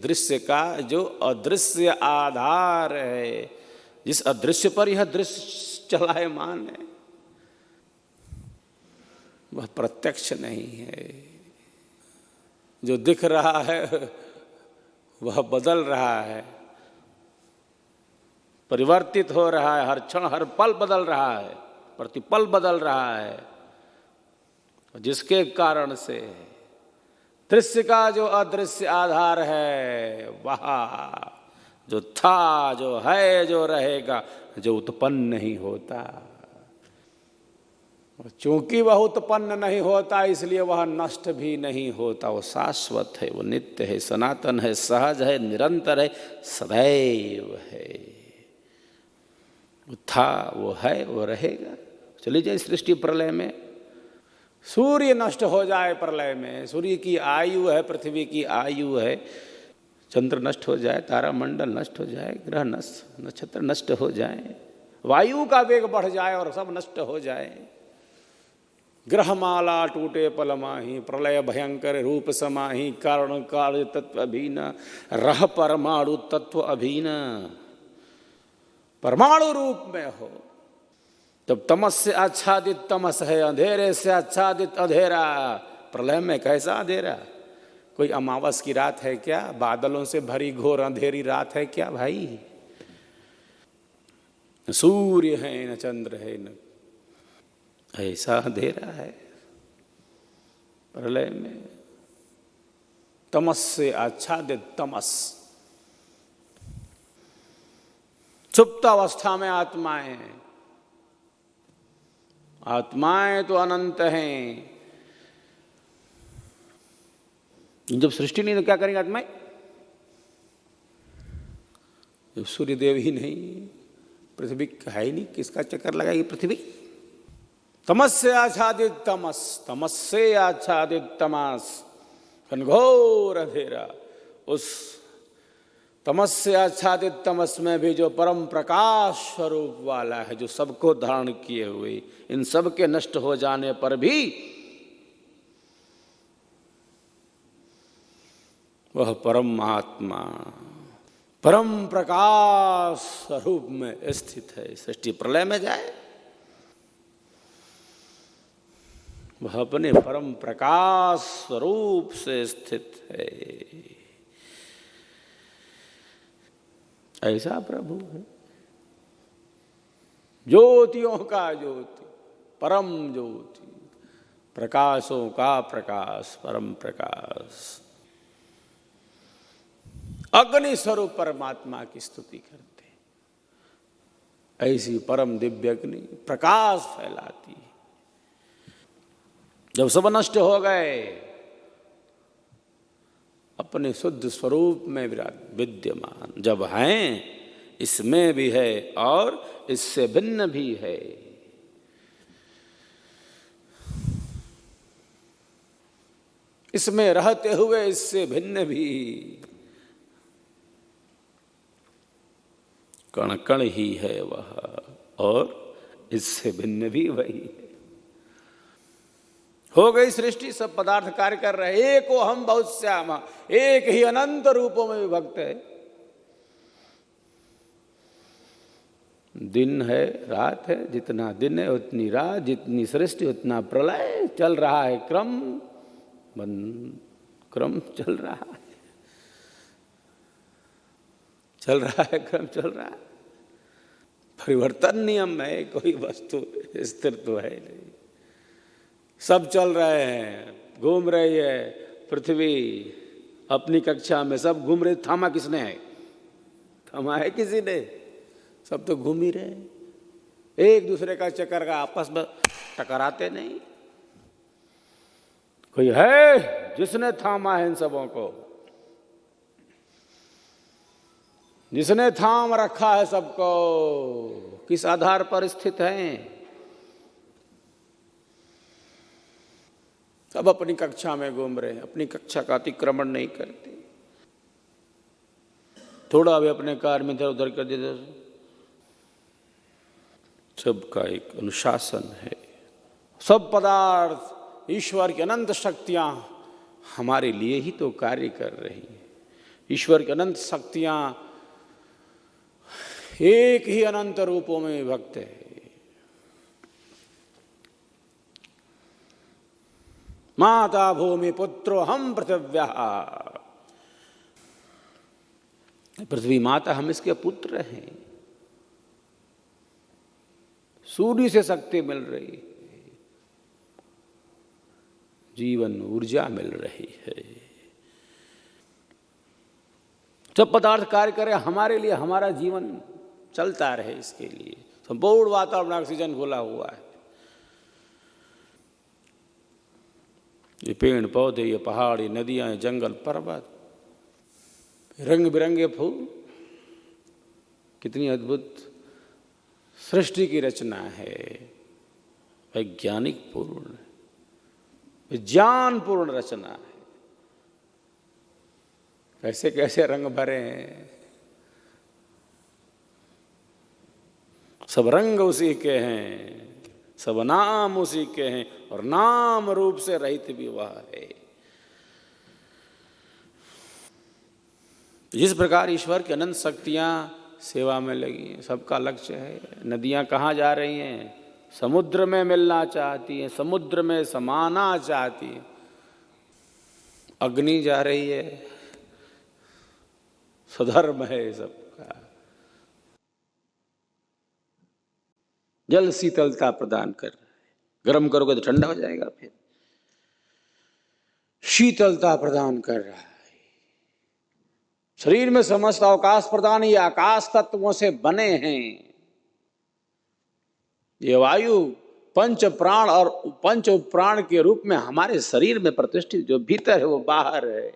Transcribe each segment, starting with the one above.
दृश्य का जो अदृश्य आधार है, जिस अदृश्य पर यह दृश्य चलायमान है, वह प्रत्यक्ष नहीं है। जो दिख रहा है वह बदल रहा है, परिवर्तित हो रहा है, हर क्षण हर पल बदल रहा है, प्रतिपल बदल रहा है, जिसके कारण से दृश्य का जो अदृश्य आधार है, वह जो था, जो है, जो रहेगा, जो उत्पन्न नहीं होता। चूंकि वह उत्पन्न नहीं होता इसलिए वह नष्ट भी नहीं होता। वो शाश्वत है, वो नित्य है, सनातन है, सहज है, निरंतर है, सदैव है। वो था, वो है, वो रहेगा। चली जाए सृष्टि प्रलय में, सूर्य नष्ट हो जाए प्रलय में, सूर्य की आयु है, पृथ्वी की आयु है, चंद्र नष्ट हो जाए, तारामंडल नष्ट हो जाए, ग्रह नष्ट, नक्षत्र नष्ट हो जाए, वायु का वेग बढ़ जाए और सब नष्ट हो जाए, ग्रहमाला टूटे पल माही, प्रलय भयंकर रूप समाही, कारण कार्य तत्व अभिन्न, रह परमाणु तत्व अभिन्न, परमाणु रूप में हो, जब तमस से आच्छादित तमस है, अंधेरे से आच्छादित अंधेरा। प्रलय में कैसा अंधेरा? कोई अमावस की रात है क्या? बादलों से भरी घोर अंधेरी रात है क्या भाई? न सूर्य है, न चंद्र है, न ऐसा अंधेरा है प्रलय में। तमस से आच्छादित तमस, सुप्त अवस्था में आत्माएं हैं। आत्माएं तो अनंत हैं। जब सृष्टि नहीं तो क्या करेंगे आत्माएं? जब सूर्य देव ही नहीं, पृथ्वी है ही नहीं, किसका चक्कर लगाएगी पृथ्वी? तमस से आच्छादित तमस, तमस से आच्छादित तमस, घनघोर अंधेरा। उस तमस से आच्छादित तमस में भी जो परम प्रकाश स्वरूप वाला है, जो सबको धारण किए हुए, इन सब के नष्ट हो जाने पर भी वह परम आत्मा परम प्रकाश स्वरूप में स्थित है। सृष्टि प्रलय में जाए, वह अपने परम प्रकाश स्वरूप से स्थित है। ऐसा प्रभु है, ज्योतियों का ज्योति, परम ज्योति, प्रकाशों का प्रकाश, परम प्रकाश। अग्नि स्वरूप परमात्मा की स्तुति करते, ऐसी परम दिव्य अग्नि प्रकाश फैलाती है। जब सब नष्ट हो गए, अपने शुद्ध स्वरूप में विद्यमान जब हैं, इसमें भी है और इससे भिन्न भी है। इसमें रहते हुए इससे भिन्न भी, कण कण ही है वह, और इससे भिन्न भी वही है। हो गई सृष्टि, सब पदार्थ कार्य कर रहे, एको हम बहुत श्यामा, एक ही अनंत रूपों में विभक्त है। दिन है, रात है, जितना दिन है उतनी रात, जितनी सृष्टि उतना प्रलय। चल रहा है क्रम, क्रम चल रहा है, चल रहा है क्रम चल रहा है। परिवर्तन नियम है, कोई वस्तु स्थिर तो है नहीं। सब चल रहे हैं, घूम रही है पृथ्वी अपनी कक्षा में, सब घूम रहे। थामा किसने है? थामा है किसी ने? सब तो घूम ही रहे, एक दूसरे का चक्कर का आपस में टकराते नहीं। कोई है जिसने थामा है इन सबों को? जिसने थाम रखा है सबको? किस आधार पर स्थित हैं? सब अपनी कक्षा में घूम रहे हैं, अपनी कक्षा का अतिक्रमण नहीं करते। थोड़ा भी अपने कार्य में इधर उधर कर देते। सबका एक अनुशासन है। सब पदार्थ, ईश्वर की अनंत शक्तियां हमारे लिए ही तो कार्य कर रही हैं। ईश्वर की अनंत शक्तियां एक ही अनंत रूपों में विभक्त है। माता भूमि पुत्रो हम पृथिव्या, पृथ्वी माता, हम इसके पुत्र हैं। सूर्य से शक्ति मिल रही है, जीवन ऊर्जा मिल रही है। सब पदार्थ कार्य करे हमारे लिए, हमारा जीवन चलता रहे, इसके लिए संपूर्ण वातावरण ऑक्सीजन खुला हुआ है। ये पेड़ पौधे, ये पहाड़, ये नदियां, ये जंगल, पर्वत, रंग बिरंगे फूल, कितनी अद्भुत सृष्टि की रचना है। वैज्ञानिक पूर्ण, विज्ञान पूर्ण रचना है। कैसे कैसे रंग भरे हैं, सब रंग उसी के हैं, सब नाम उसी के हैं, और नाम रूप से रहित भी वह है। जिस प्रकार ईश्वर की अनंत शक्तियां सेवा में लगी हैं, सबका लक्ष्य है। नदियां कहाँ जा रही हैं? समुद्र में मिलना चाहती हैं, समुद्र में समाना चाहती हैं। अग्नि जा रही है, स्वधर्म है सबका। जल शीतलता प्रदान कर रहा है, गर्म करोगे तो ठंडा हो जाएगा, फिर शीतलता प्रदान कर रहा है। शरीर में समस्त अवकाश प्रदान, ये आकाश तत्वों से बने हैं। ये वायु पंच प्राण और पंच प्राण के रूप में हमारे शरीर में प्रतिष्ठित, जो भीतर है वो बाहर है,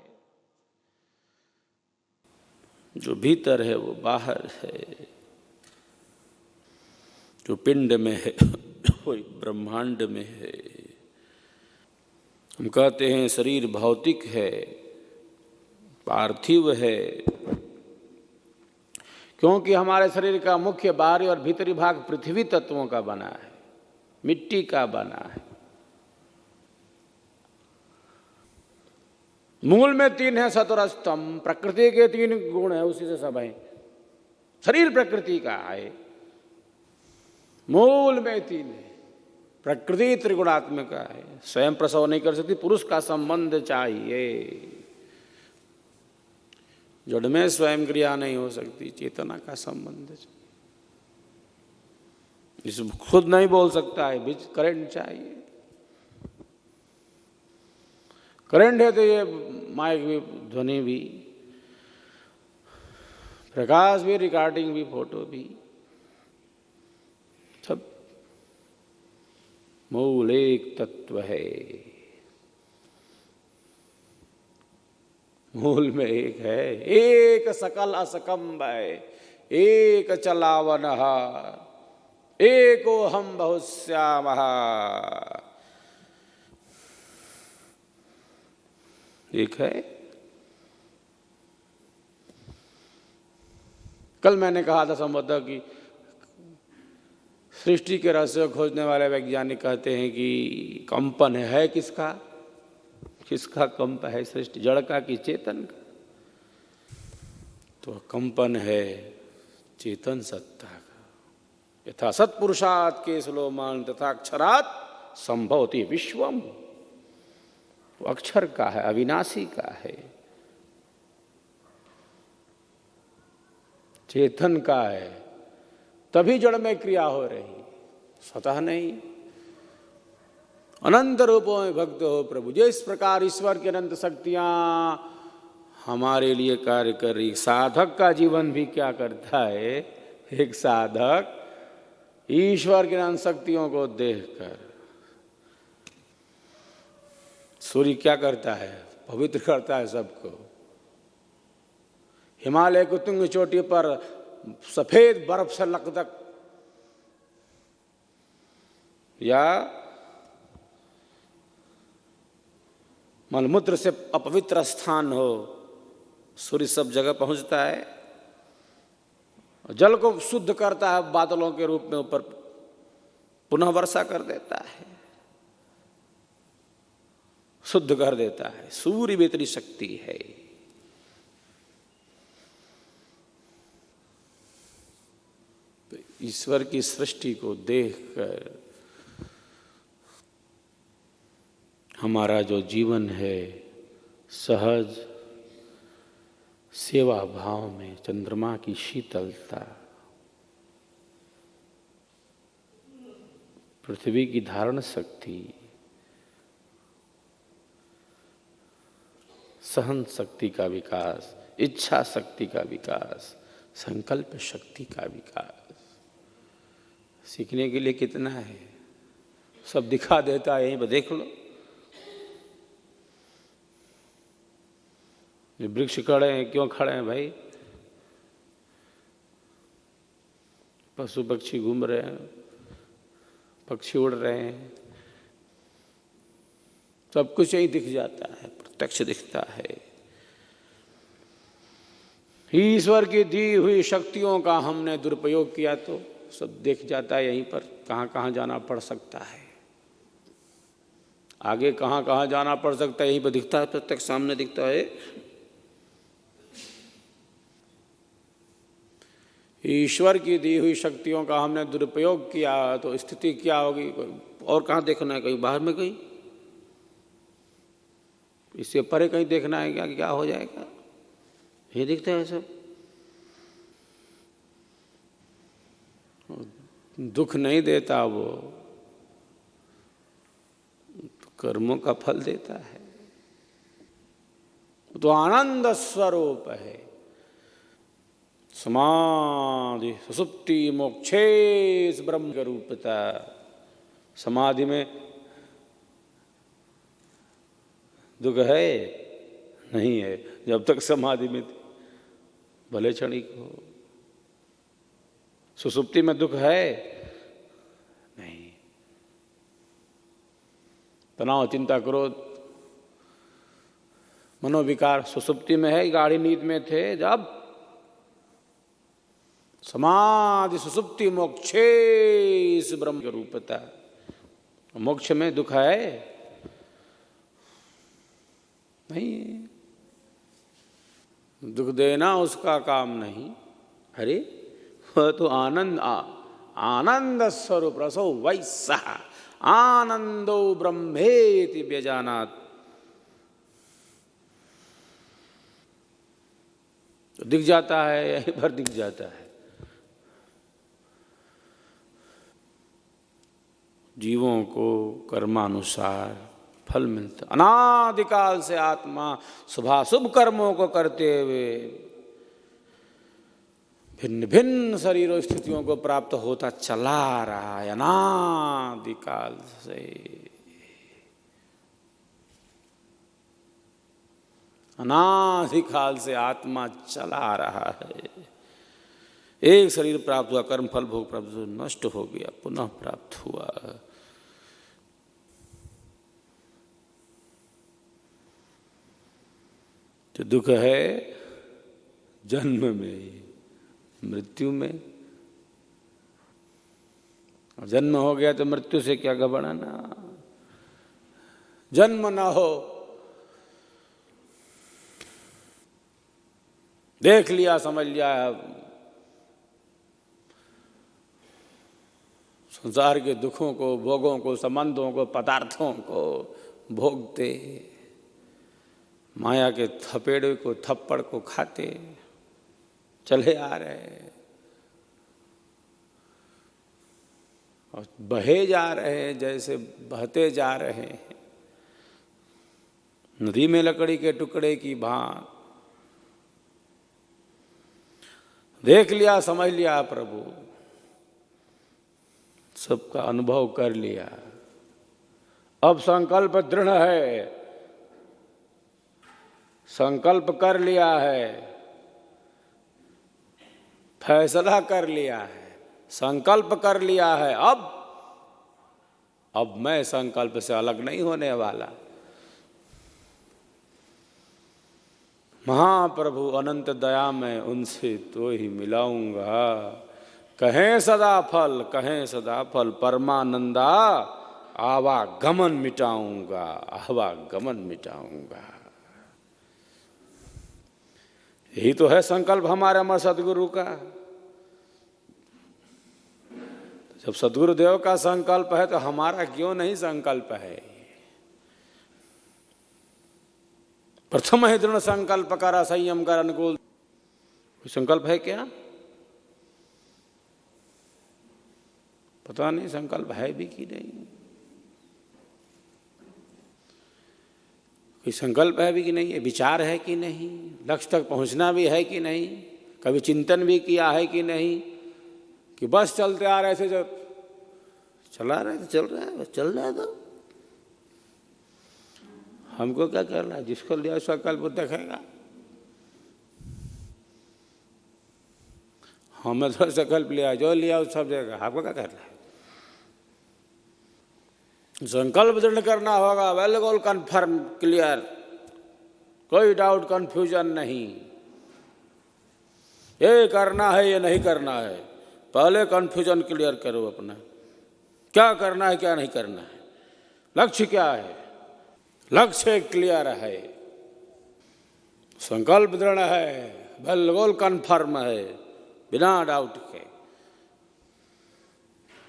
जो भीतर है वो बाहर है। जो पिंड में है वो ब्रह्मांड में है। हम कहते हैं शरीर भौतिक है, पार्थिव है, क्योंकि हमारे शरीर का मुख्य बाहरी और भीतरी भाग पृथ्वी तत्वों का बना है, मिट्टी का बना है। मूल में 3 है सत्व रज तम, प्रकृति के 3 गुण है, उसी से सब है। शरीर प्रकृति का है, मूल में 3 है। प्रकृति त्रिगुणात्मक है, स्वयं प्रसव नहीं कर सकती, पुरुष का संबंध चाहिए। जड़ में स्वयं क्रिया नहीं हो सकती, चेतना का संबंध चाहिए। इस खुद नहीं बोल सकता है, बीच करंट चाहिए। करंट है तो ये माइक भी, ध्वनि भी, प्रकाश भी, रिकॉर्डिंग भी, फोटो भी, सब मूल एक तत्व है। मूल में एक है, एक सकल असकंब है, एक चलावन, एको हम बहुश्याम। एक है। कल मैंने कहा था संभवतः कि सृष्टि के रहस्य खोजने वाले वैज्ञानिक कहते हैं कि कंपन है किसका? किसका कंप है सृष्टि? जड़ का कि चेतन का? तो कंपन है चेतन सत्ता का। यथा सत्पुरुषात् केशलोमान तथा अक्षरात् संभवति विश्वम। वो अक्षर का है, अविनाशी का है, चेतन का है, तभी जड़ में क्रिया हो रही, स्वतः नहीं। अनंत रूपों में भक्त हो प्रभु। जिस प्रकार ईश्वर की अनंत शक्तियां हमारे लिए कार्य कर रही, साधक का जीवन भी क्या करता है? एक साधक ईश्वर की अनंत शक्तियों को देखकर, सूर्य क्या करता है? पवित्र करता है सबको। हिमालय की तुंग चोटी पर सफेद बर्फ से लकदक, या मलमूत्र से अपवित्र स्थान हो, सूर्य सब जगह पहुंचता है, जल को शुद्ध करता है, बादलों के रूप में ऊपर पुनः वर्षा कर देता है, शुद्ध कर देता है। सूर्य भी इतनी शक्ति है। ईश्वर की सृष्टि को देखकर हमारा जो जीवन है सहज सेवा भाव में चंद्रमा की शीतलता, पृथ्वी की धारण शक्ति, सहन शक्ति का विकास, इच्छा शक्ति का विकास, संकल्प शक्ति का विकास सीखने के लिए कितना है। सब दिखा देता है, यहीं पर देख लो। ये वृक्ष खड़े हैं, क्यों खड़े हैं भाई? पशु पक्षी घूम रहे हैं, पक्षी उड़ रहे हैं, सब कुछ यही दिख जाता है, प्रत्यक्ष दिखता है। ईश्वर की दी हुई शक्तियों का हमने दुरुपयोग किया तो सब दिख जाता है यहीं पर। कहाँ कहाँ जाना पड़ सकता है, आगे कहाँ कहाँ जाना पड़ सकता है, यहीं पर दिखता है, प्रत्यक्ष सामने दिखता है। ईश्वर की दी हुई शक्तियों का हमने दुरुपयोग किया तो स्थिति क्या होगी? और कहाँ देखना है? कहीं बाहर में, कहीं इससे परे कहीं देखना है क्या? क्या हो जाएगा? ये दिखता है सब। दुख नहीं देता वो, तो कर्मों का फल देता है। तो आनंद स्वरूप है। समाधि सुसुप्ति मोक्षेश ब्रह्म का रूपता। समाधि में दुख है? नहीं है। जब तक समाधि में भले क्षणिक हो। सुसुप्ति में दुख है? नहीं। तनाव, चिंता, क्रोध, मनोविकार सुसुप्ति में है, गाढ़ी नींद में थे जब। समाधि सुसुप्ति मोक्षेश ब्रह्म की रूपता। मोक्ष में दुख है? नहीं। दुख देना उसका काम नहीं। अरे वह तो आनंद स्वरूप रसो वैसा आनंदो ब्रह्मेति व्यजानात्। तो दिख जाता है, यहीं पर दिख जाता है। जीवों को कर्मानुसार फल मिलता। अनादिकाल से आत्मा शुभाशुभ कर्मों को करते हुए भिन्न भिन्न शरीरों स्थितियों को प्राप्त होता चला रहा है अनादिकाल से। अनादिकाल से आत्मा चला रहा है। एक शरीर प्राप्त हुआ, कर्म फल भोग प्राप्त हुआ, नष्ट हो गया, पुनः प्राप्त हुआ। तो दुख है जन्म में, मृत्यु में। जन्म हो गया तो मृत्यु से क्या घबराना? जन्म ना हो, देख लिया, समझ लिया, संसार के दुखों को, भोगों को, संबंधों को, पदार्थों को भोगते, माया के थपेड़े को, थप्पड़ को खाते चले आ रहे और बहे जा रहे हैं जैसे बहते जा रहे हैं नदी में लकड़ी के टुकड़े की भांति। देख लिया, समझ लिया प्रभु, सबका अनुभव कर लिया। अब संकल्प दृढ़ है, संकल्प कर लिया है, फैसला कर लिया है, संकल्प कर लिया है। अब मैं संकल्प से अलग नहीं होने वाला। महाप्रभु अनंत दया में उनसे तो ही मिलाऊंगा। कहें सदा फल, कहें सदा फल, परमानंदा आवागमन मिटाऊंगा, आवागमन मिटाऊंगा। यही तो है संकल्प हमारे अमर सदगुरु का। जब सद्गुरुदेव का संकल्प है तो हमारा क्यों नहीं संकल्प है? प्रथम है दृढ़ संकल्प कर संयम कर अनुकूल। कोई संकल्प है क्या? पता नहीं संकल्प है भी कि नहीं। कोई संकल्प है भी कि नहीं, विचार है कि नहीं, लक्ष्य तक पहुंचना भी है कि नहीं, कभी चिंतन भी किया है कि नहीं, कि बस चलते आ रहे थे, जब चला रहे थे चल रहा है, बस चल रहा है। तो हमको क्या करना है? जिसको लिया संकल्प देखेगा। हमें तो संकल्प लिया, जो लिया उस सब देगा। आपको क्या करना है? संकल्प दृढ़ करना होगा, बिल्कुल कन्फर्म क्लियर, कोई डाउट कंफ्यूजन नहीं। ये करना है ये नहीं करना है, पहले कंफ्यूजन क्लियर करो अपना, क्या करना है क्या नहीं करना है, लक्ष्य क्या है, लक्ष्य क्लियर है, संकल्प दृढ़ है, बिल्कुल कन्फर्म है, बिना डाउट के।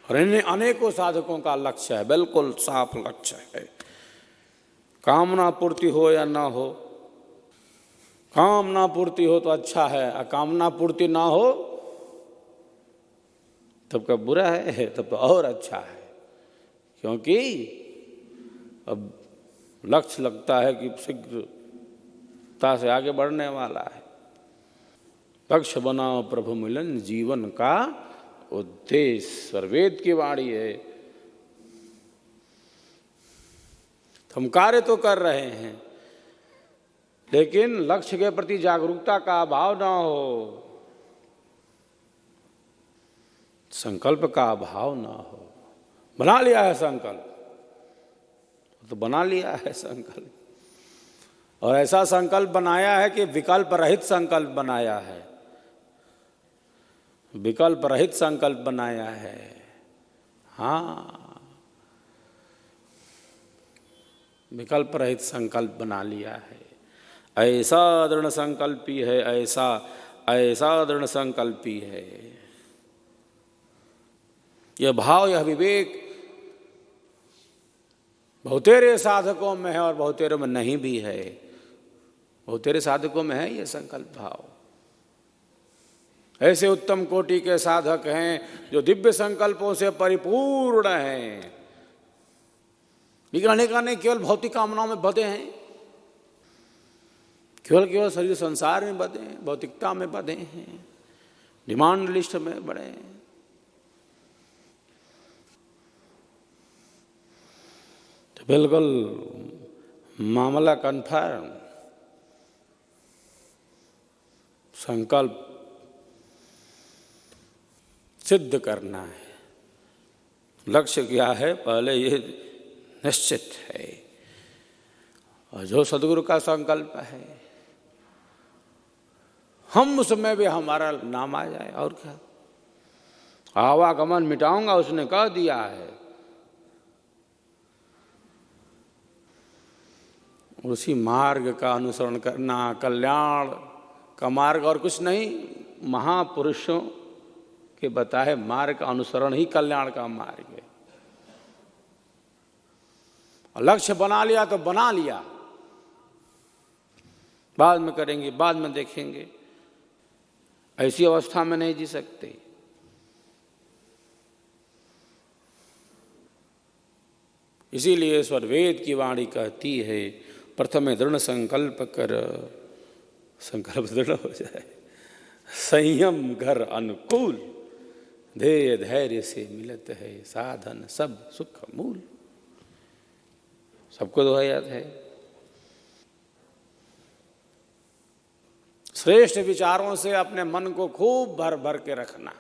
और इन अनेकों साधकों का लक्ष्य है, बिल्कुल साफ लक्ष्य है। कामना पूर्ति हो या ना हो, कामना पूर्ति हो तो अच्छा है, अकामना पूर्ति ना हो तब का बुरा है, तब तो और अच्छा है। क्योंकि अब लक्ष्य लगता है कि शीघ्रता से आगे बढ़ने वाला है। लक्ष्य बनाओ प्रभु मिलन जीवन का उद्देश्य, वेद की वाणी है। हम कार्य तो कर रहे हैं, लेकिन लक्ष्य के प्रति जागरूकता का अभाव ना हो, संकल्प का अभाव ना हो। बना लिया है संकल्प तो बना लिया है संकल्प, और ऐसा संकल्प बनाया है कि विकल्प रहित संकल्प बनाया है, विकल्प रहित संकल्प बनाया है। हाँ, विकल्प रहित संकल्प बना लिया है। ऐसा दृढ़ संकल्पी है, ऐसा ऐसा दृढ़ संकल्पी है। यह भाव, यह विवेक बहुतेरे साधकों में है और बहुतेरे में नहीं भी है। बहुतेरे साधकों में है यह संकल्प भाव। ऐसे उत्तम कोटि के साधक हैं जो दिव्य संकल्पों से परिपूर्ण हैं, लेकिन अनेक अनेक केवल भौतिक कामनाओं में बंधे हैं, केवल शरीर संसार में बंधे हैं, भौतिकता में बंधे हैं, डिमांड लिस्ट में बड़े हैं। तो बिल्कुल मामला कन्फर्म, संकल्प सिद्ध करना है। लक्ष्य क्या है पहले ये निश्चित है, और जो सद्गुरु का संकल्प है हम उसमें भी हमारा नाम आ जाए। और क्या, आवागमन मिटाऊंगा उसने कह दिया है, उसी मार्ग का अनुसरण करना कल्याण का मार्ग, और कुछ नहीं। महापुरुषों के बताए मार्ग का अनुसरण ही कल्याण का मार्ग है। और लक्ष्य बना लिया तो बना लिया, बाद में करेंगे, बाद में देखेंगे, ऐसी अवस्था में नहीं जी सकते। इसीलिए ईश्वर वेद की वाणी कहती है, प्रथम दृढ़ संकल्प कर, संकल्प दृढ़ हो जाए, संयम घर अनुकूल, ध्येय धैर्य से मिलत है साधन सब सुख मूल। सबको दोहा याद है। श्रेष्ठ विचारों से अपने मन को खूब भर भर के रखना।